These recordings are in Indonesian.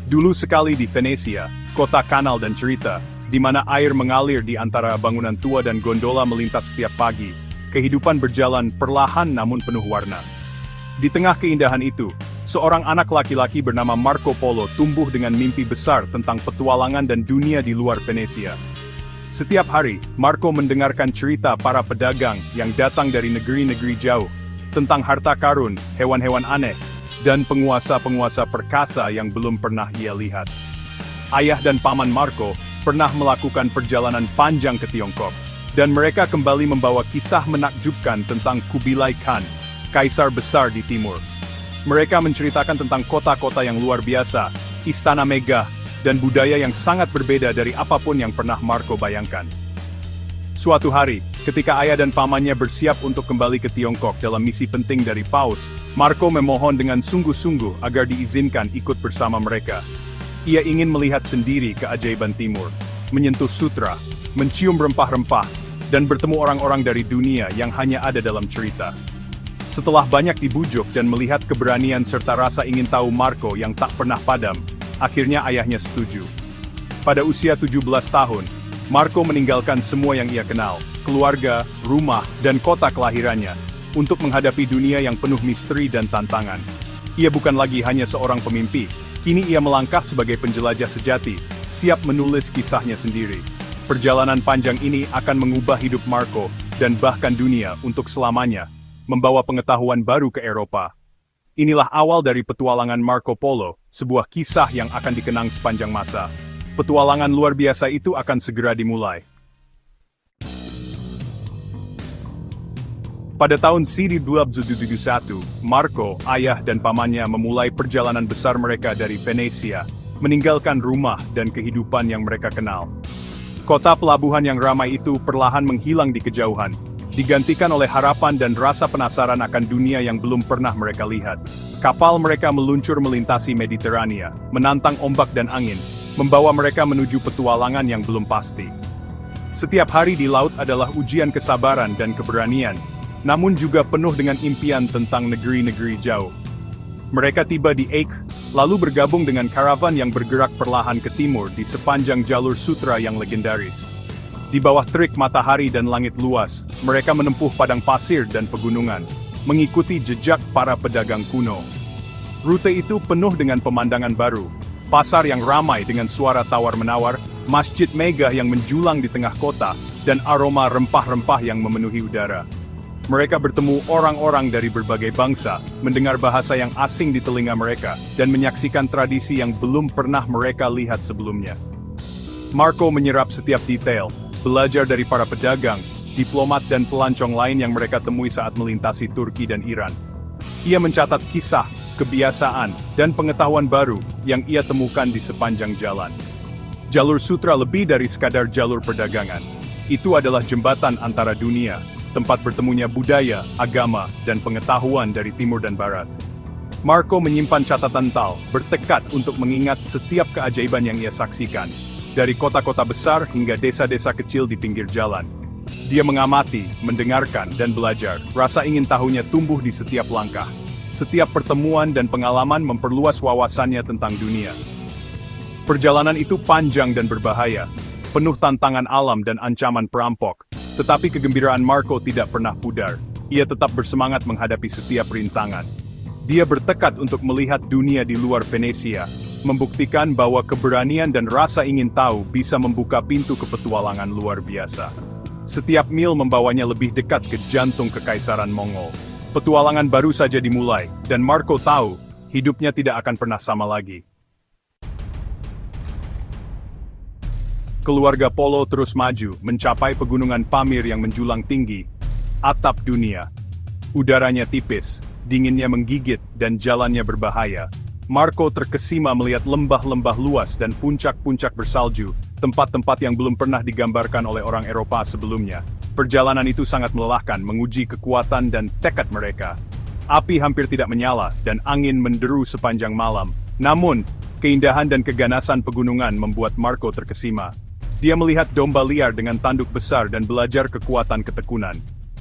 Dulu sekali di Venesia, kota kanal dan cerita, di mana air mengalir di antara bangunan tua dan gondola melintas setiap pagi, kehidupan berjalan perlahan namun penuh warna. Di tengah keindahan itu, seorang anak laki-laki bernama Marco Polo tumbuh dengan mimpi besar tentang petualangan dan dunia di luar Venesia. Setiap hari, Marco mendengarkan cerita para pedagang yang datang dari negeri-negeri jauh, tentang harta karun, hewan-hewan aneh, dan penguasa-penguasa perkasa yang belum pernah ia lihat. Ayah dan paman Marco pernah melakukan perjalanan panjang ke Tiongkok, dan mereka kembali membawa kisah menakjubkan tentang Kubilai Khan, kaisar besar di timur. Mereka menceritakan tentang kota-kota yang luar biasa, istana megah, dan budaya yang sangat berbeda dari apapun yang pernah Marco bayangkan. Suatu hari, ketika ayah dan pamannya bersiap untuk kembali ke Tiongkok dalam misi penting dari Paus, Marco memohon dengan sungguh-sungguh agar diizinkan ikut bersama mereka. Ia ingin melihat sendiri keajaiban timur, menyentuh sutra, mencium rempah-rempah, dan bertemu orang-orang dari dunia yang hanya ada dalam cerita. Setelah banyak dibujuk dan melihat keberanian serta rasa ingin tahu Marco yang tak pernah padam, akhirnya ayahnya setuju. Pada usia 17 tahun, Marco meninggalkan semua yang ia kenal, keluarga, rumah, dan kota kelahirannya, untuk menghadapi dunia yang penuh misteri dan tantangan. Ia bukan lagi hanya seorang pemimpi, kini ia melangkah sebagai penjelajah sejati, siap menulis kisahnya sendiri. Perjalanan panjang ini akan mengubah hidup Marco, dan bahkan dunia untuk selamanya, membawa pengetahuan baru ke Eropa. Inilah awal dari petualangan Marco Polo, sebuah kisah yang akan dikenang sepanjang masa. Petualangan luar biasa itu akan segera dimulai. Pada tahun 1271, Marco, ayah dan pamannya memulai perjalanan besar mereka dari Venesia, meninggalkan rumah dan kehidupan yang mereka kenal. Kota pelabuhan yang ramai itu perlahan menghilang di kejauhan, digantikan oleh harapan dan rasa penasaran akan dunia yang belum pernah mereka lihat. Kapal mereka meluncur melintasi Mediterania, menantang ombak dan angin, membawa mereka menuju petualangan yang belum pasti. Setiap hari di laut adalah ujian kesabaran dan keberanian, namun juga penuh dengan impian tentang negeri-negeri jauh. Mereka tiba di Acre, lalu bergabung dengan karavan yang bergerak perlahan ke timur di sepanjang jalur sutra yang legendaris. Di bawah terik matahari dan langit luas, mereka menempuh padang pasir dan pegunungan, mengikuti jejak para pedagang kuno. Rute itu penuh dengan pemandangan baru, pasar yang ramai dengan suara tawar-menawar, masjid megah yang menjulang di tengah kota, dan aroma rempah-rempah yang memenuhi udara. Mereka bertemu orang-orang dari berbagai bangsa, mendengar bahasa yang asing di telinga mereka, dan menyaksikan tradisi yang belum pernah mereka lihat sebelumnya. Marco menyerap setiap detail, belajar dari para pedagang, diplomat dan pelancong lain yang mereka temui saat melintasi Turki dan Iran. Ia mencatat kisah, kebiasaan, dan pengetahuan baru yang ia temukan di sepanjang jalan. Jalur sutra lebih dari sekadar jalur perdagangan. Itu adalah jembatan antara dunia, tempat bertemunya budaya, agama, dan pengetahuan dari timur dan barat. Marco menyimpan catatan tal, bertekad untuk mengingat setiap keajaiban yang ia saksikan, dari kota-kota besar hingga desa-desa kecil di pinggir jalan. Dia mengamati, mendengarkan, dan belajar. Rasa ingin tahunya tumbuh di setiap langkah. Setiap pertemuan dan pengalaman memperluas wawasannya tentang dunia. Perjalanan itu panjang dan berbahaya, penuh tantangan alam dan ancaman perampok. Tetapi kegembiraan Marco tidak pernah pudar. Ia tetap bersemangat menghadapi setiap rintangan. Dia bertekad untuk melihat dunia di luar Venesia, membuktikan bahwa keberanian dan rasa ingin tahu bisa membuka pintu ke petualangan luar biasa. Setiap mil membawanya lebih dekat ke jantung kekaisaran Mongol. Petualangan baru saja dimulai, dan Marco tahu, hidupnya tidak akan pernah sama lagi. Keluarga Polo terus maju, mencapai pegunungan Pamir yang menjulang tinggi, atap dunia. Udaranya tipis, dinginnya menggigit, dan jalannya berbahaya. Marco terkesima melihat lembah-lembah luas dan puncak-puncak bersalju, tempat-tempat yang belum pernah digambarkan oleh orang Eropa sebelumnya. Perjalanan itu sangat melelahkan, menguji kekuatan dan tekad mereka. Api hampir tidak menyala, dan angin menderu sepanjang malam. Namun, keindahan dan keganasan pegunungan membuat Marco terkesima. Dia melihat domba liar dengan tanduk besar dan belajar kekuatan ketekunan.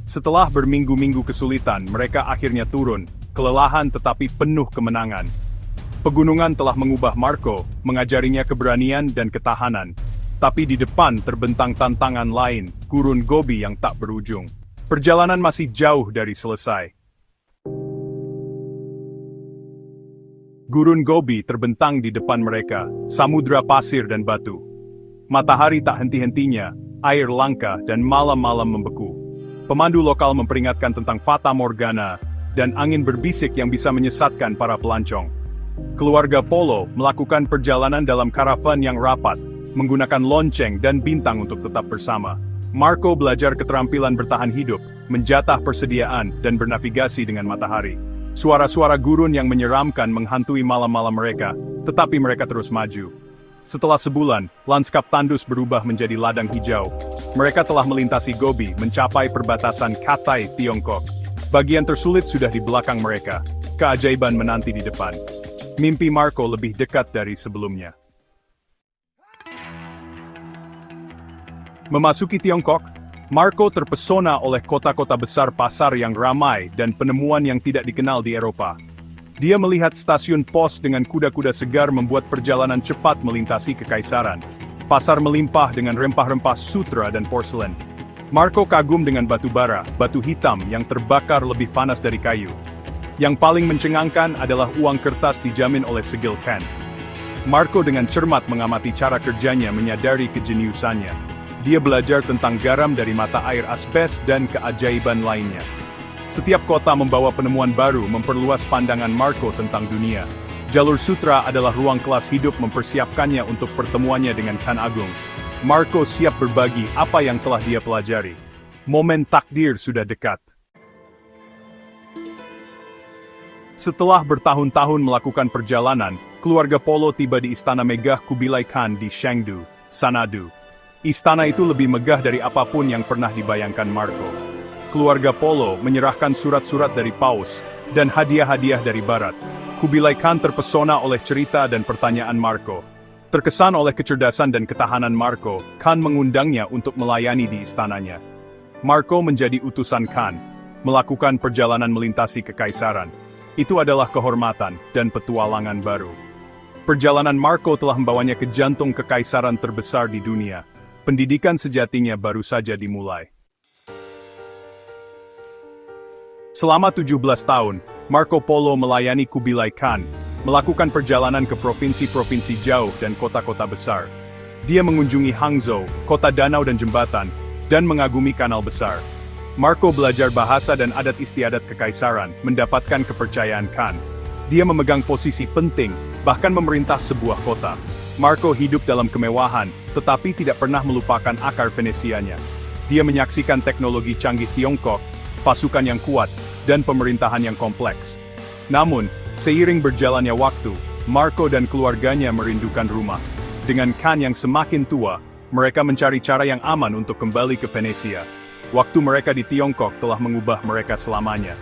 Setelah berminggu-minggu kesulitan, mereka akhirnya turun, kelelahan tetapi penuh kemenangan. Pegunungan telah mengubah Marco, mengajarinya keberanian dan ketahanan. Tapi di depan terbentang tantangan lain, gurun Gobi yang tak berujung. Perjalanan masih jauh dari selesai. Gurun Gobi terbentang di depan mereka, samudra pasir dan batu. Matahari tak henti-hentinya, air langka dan malam-malam membeku. Pemandu lokal memperingatkan tentang Fata Morgana, dan angin berbisik yang bisa menyesatkan para pelancong. Keluarga Polo melakukan perjalanan dalam karavan yang rapat, menggunakan lonceng dan bintang untuk tetap bersama. Marco belajar keterampilan bertahan hidup, menjatah persediaan, dan bernavigasi dengan matahari. Suara-suara gurun yang menyeramkan menghantui malam-malam mereka, tetapi mereka terus maju. Setelah sebulan, lanskap tandus berubah menjadi ladang hijau. Mereka telah melintasi Gobi, mencapai perbatasan Cathay, Tiongkok. Bagian tersulit sudah di belakang mereka. Keajaiban menanti di depan. Mimpi Marco lebih dekat dari sebelumnya. Memasuki Tiongkok, Marco terpesona oleh kota-kota besar pasar yang ramai dan penemuan yang tidak dikenal di Eropa. Dia melihat stasiun pos dengan kuda-kuda segar membuat perjalanan cepat melintasi kekaisaran. Pasar melimpah dengan rempah-rempah sutra dan porselen. Marco kagum dengan batu bara, batu hitam yang terbakar lebih panas dari kayu. Yang paling mencengangkan adalah uang kertas dijamin oleh segel Khan. Marco dengan cermat mengamati cara kerjanya menyadari kejeniusannya. Dia belajar tentang garam dari mata air asbes dan keajaiban lainnya. Setiap kota membawa penemuan baru memperluas pandangan Marco tentang dunia. Jalur sutra adalah ruang kelas hidup mempersiapkannya untuk pertemuannya dengan Khan Agung. Marco siap berbagi apa yang telah dia pelajari. Momen takdir sudah dekat. Setelah bertahun-tahun melakukan perjalanan, keluarga Polo tiba di Istana Megah Kubilai Khan di Chengdu, Sanadu. Istana itu lebih megah dari apapun yang pernah dibayangkan Marco. Keluarga Polo menyerahkan surat-surat dari Paus, dan hadiah-hadiah dari Barat. Kubilai Khan terpesona oleh cerita dan pertanyaan Marco. Terkesan oleh kecerdasan dan ketahanan Marco, Khan mengundangnya untuk melayani di istananya. Marco menjadi utusan Khan, melakukan perjalanan melintasi kekaisaran. Itu adalah kehormatan dan petualangan baru. Perjalanan Marco telah membawanya ke jantung kekaisaran terbesar di dunia. Pendidikan sejatinya baru saja dimulai. Selama 17 tahun, Marco Polo melayani Kubilai Khan, melakukan perjalanan ke provinsi-provinsi jauh dan kota-kota besar. Dia mengunjungi Hangzhou, kota danau dan jembatan, dan mengagumi kanal besar. Marco belajar bahasa dan adat istiadat kekaisaran, mendapatkan kepercayaan Khan. Dia memegang posisi penting, bahkan memerintah sebuah kota. Marco hidup dalam kemewahan, tetapi tidak pernah melupakan akar Venesianya. Dia menyaksikan teknologi canggih Tiongkok, pasukan yang kuat, dan pemerintahan yang kompleks. Namun, seiring berjalannya waktu, Marco dan keluarganya merindukan rumah. Dengan Khan yang semakin tua, mereka mencari cara yang aman untuk kembali ke Venesia. Waktu mereka di Tiongkok telah mengubah mereka selamanya.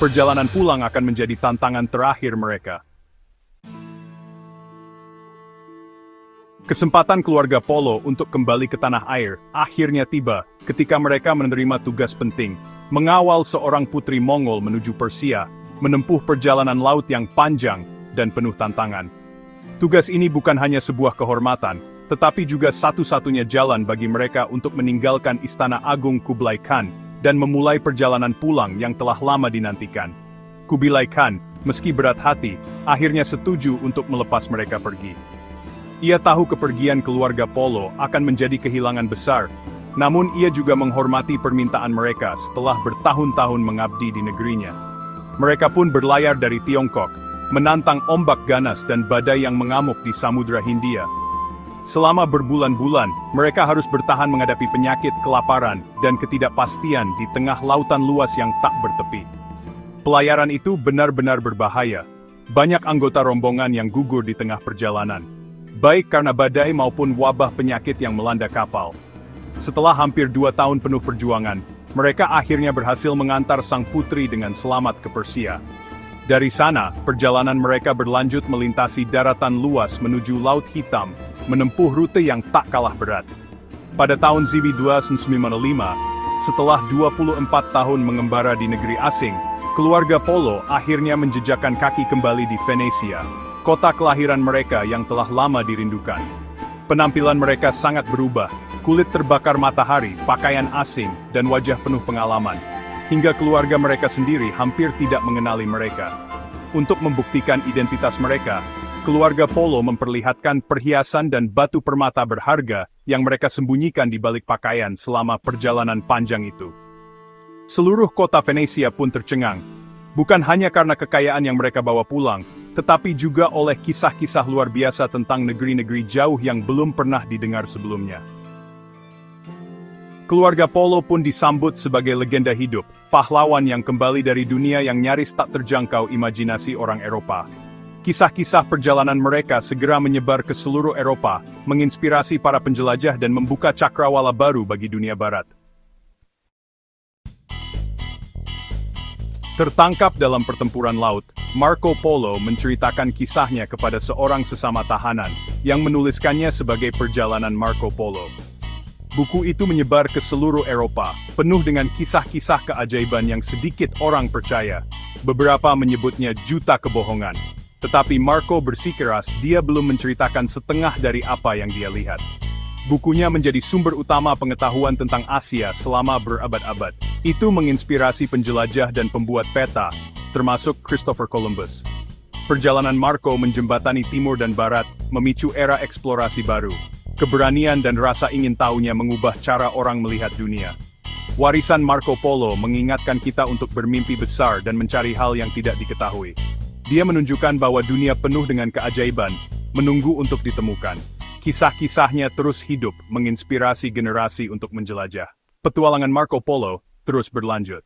Perjalanan pulang akan menjadi tantangan terakhir mereka. Kesempatan keluarga Polo untuk kembali ke tanah air akhirnya tiba ketika mereka menerima tugas penting, mengawal seorang putri Mongol menuju Persia, menempuh perjalanan laut yang panjang dan penuh tantangan. Tugas ini bukan hanya sebuah kehormatan, tetapi juga satu-satunya jalan bagi mereka untuk meninggalkan Istana Agung Kublai Khan dan memulai perjalanan pulang yang telah lama dinantikan. Kubilai Khan, meski berat hati, akhirnya setuju untuk melepas mereka pergi. Ia tahu kepergian keluarga Polo akan menjadi kehilangan besar, namun ia juga menghormati permintaan mereka setelah bertahun-tahun mengabdi di negerinya. Mereka pun berlayar dari Tiongkok, menantang ombak ganas dan badai yang mengamuk di Samudra Hindia. Selama berbulan-bulan, mereka harus bertahan menghadapi penyakit, kelaparan, dan ketidakpastian di tengah lautan luas yang tak bertepi. Pelayaran itu benar-benar berbahaya. Banyak anggota rombongan yang gugur di tengah perjalanan, baik karena badai maupun wabah penyakit yang melanda kapal. Setelah hampir 2 tahun penuh perjuangan, mereka akhirnya berhasil mengantar sang putri dengan selamat ke Persia. Dari sana, perjalanan mereka berlanjut melintasi daratan luas menuju Laut Hitam, menempuh rute yang tak kalah berat. Pada tahun 1995, setelah 24 tahun mengembara di negeri asing, keluarga Polo akhirnya menjejakkan kaki kembali di Venesia, kota kelahiran mereka yang telah lama dirindukan. Penampilan mereka sangat berubah, kulit terbakar matahari, pakaian asing, dan wajah penuh pengalaman. Hingga keluarga mereka sendiri hampir tidak mengenali mereka. Untuk membuktikan identitas mereka, keluarga Polo memperlihatkan perhiasan dan batu permata berharga yang mereka sembunyikan di balik pakaian selama perjalanan panjang itu. Seluruh kota Venesia pun tercengang, bukan hanya karena kekayaan yang mereka bawa pulang, tetapi juga oleh kisah-kisah luar biasa tentang negeri-negeri jauh yang belum pernah didengar sebelumnya. Keluarga Polo pun disambut sebagai legenda hidup, pahlawan yang kembali dari dunia yang nyaris tak terjangkau imajinasi orang Eropa. Kisah-kisah perjalanan mereka segera menyebar ke seluruh Eropa, menginspirasi para penjelajah dan membuka cakrawala baru bagi dunia barat. Tertangkap dalam pertempuran laut, Marco Polo menceritakan kisahnya kepada seorang sesama tahanan, yang menuliskannya sebagai Perjalanan Marco Polo. Buku itu menyebar ke seluruh Eropa, penuh dengan kisah-kisah keajaiban yang sedikit orang percaya. Beberapa menyebutnya juta kebohongan. Tetapi Marco bersikeras dia belum menceritakan setengah dari apa yang dia lihat. Bukunya menjadi sumber utama pengetahuan tentang Asia selama berabad-abad. Itu menginspirasi penjelajah dan pembuat peta, termasuk Christopher Columbus. Perjalanan Marco menjembatani timur dan barat, memicu era eksplorasi baru. Keberanian dan rasa ingin tahunya mengubah cara orang melihat dunia. Warisan Marco Polo mengingatkan kita untuk bermimpi besar dan mencari hal yang tidak diketahui. Dia menunjukkan bahwa dunia penuh dengan keajaiban, menunggu untuk ditemukan. Kisah-kisahnya terus hidup, menginspirasi generasi untuk menjelajah. Petualangan Marco Polo terus berlanjut.